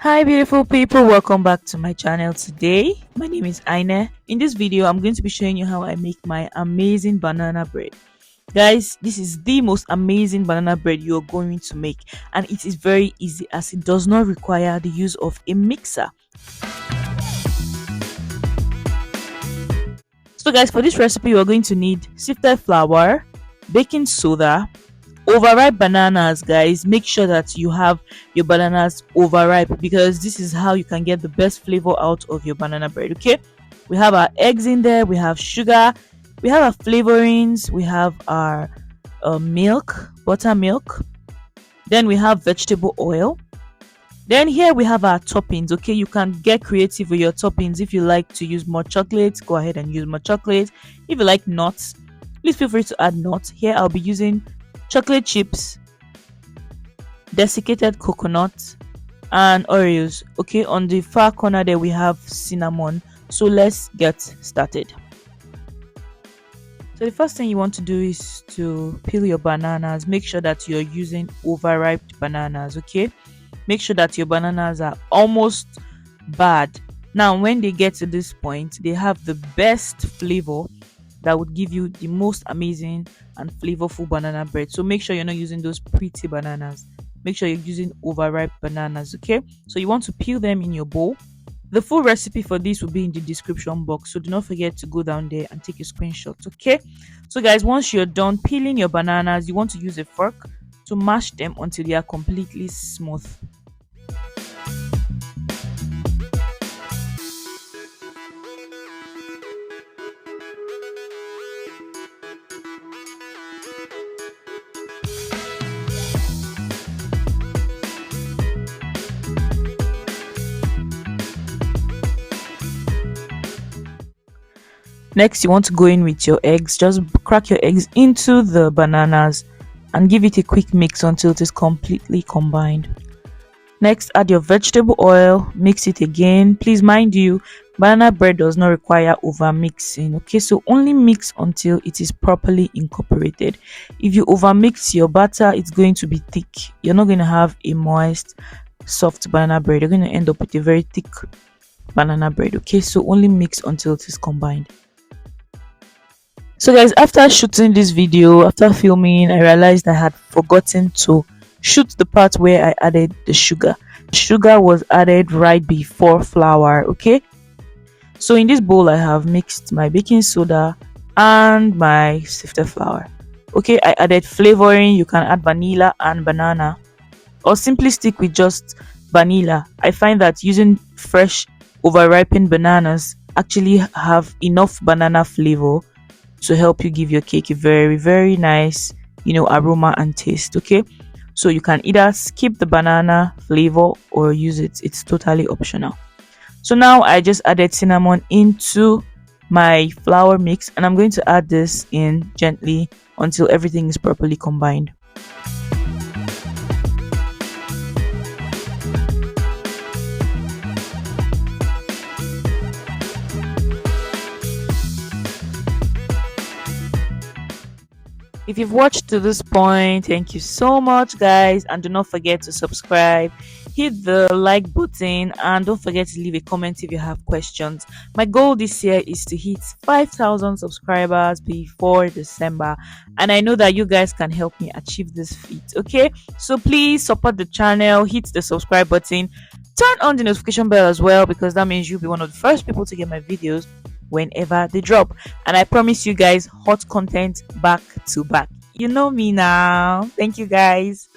Hi beautiful people, welcome back to my channel today. My name is Aine. In this video, I'm going to be showing you how I make my amazing banana bread. Guys, this is the most amazing banana bread you're going to make, and it is very easy as it does not require the use of a mixer. So guys, for this recipe, you're going to need sifted flour, baking soda, overripe bananas. Guys, make sure that you have your bananas overripe because this is how you can get the best flavor out of your banana bread. Okay, we have our eggs in there, we have sugar, we have our flavorings, we have our milk, buttermilk, then we have vegetable oil. Then here we have our toppings. Okay, you can get creative with your toppings. If you like to use more chocolate, go ahead and use more chocolate. If you like nuts, please feel free to add nuts. Here I'll be using chocolate chips, desiccated coconut, and Oreos. Okay, on the far corner there we have cinnamon. So let's get started. So the first thing you want to do is to peel your bananas. Make sure that you're using overripe bananas. Okay, make sure that your bananas are almost bad. Now when they get to this point, they have the best flavor that would give you the most amazing and flavorful banana bread. So make sure you're not using those pretty bananas. Make sure you're using overripe bananas. Okay, so you want to peel them in your bowl. The full recipe for this will be in the description box, so do not forget to go down there and take a screenshot. Okay, so guys, once you're done peeling your bananas, you want to use a fork to mash them until they are completely smooth. Next, you want to go in with your eggs. Just crack your eggs into the bananas and give it a quick mix until it is completely combined. Next, add your vegetable oil, mix it again. Please mind you, banana bread does not require over mixing. Okay, so only mix until it is properly incorporated. If you over mix your batter, it's going to be thick. You're not going to have a moist, soft banana bread. You're going to end up with a very thick banana bread. Okay, so only mix until it is combined. So guys, after shooting this video, after filming, I realized I had forgotten to shoot the part where I added the sugar. Sugar was added right before flour. Okay, so in this bowl I have mixed my baking soda and my sifted flour. Okay, I added flavoring. You can add vanilla and banana, or simply stick with just vanilla. I find that using fresh overripened bananas actually have enough banana flavor to help you give your cake a very nice aroma and taste. Okay, so you can either skip the banana flavor or use it. It's totally optional. So now I just added cinnamon into my flour mix, and I'm going to add this in gently until everything is properly combined. If you've watched to this point, thank you so much guys, and do not forget to subscribe, hit the like button, and don't forget to leave a comment if you have questions. My goal this year is to hit 5,000 subscribers before December, and I know that you guys can help me achieve this feat. Okay, so please support the channel, hit the subscribe button, turn on the notification bell as well, because that means you'll be one of the first people to get my videos whenever they drop. And I promise you guys hot content back to back. You know me now. Thank you guys.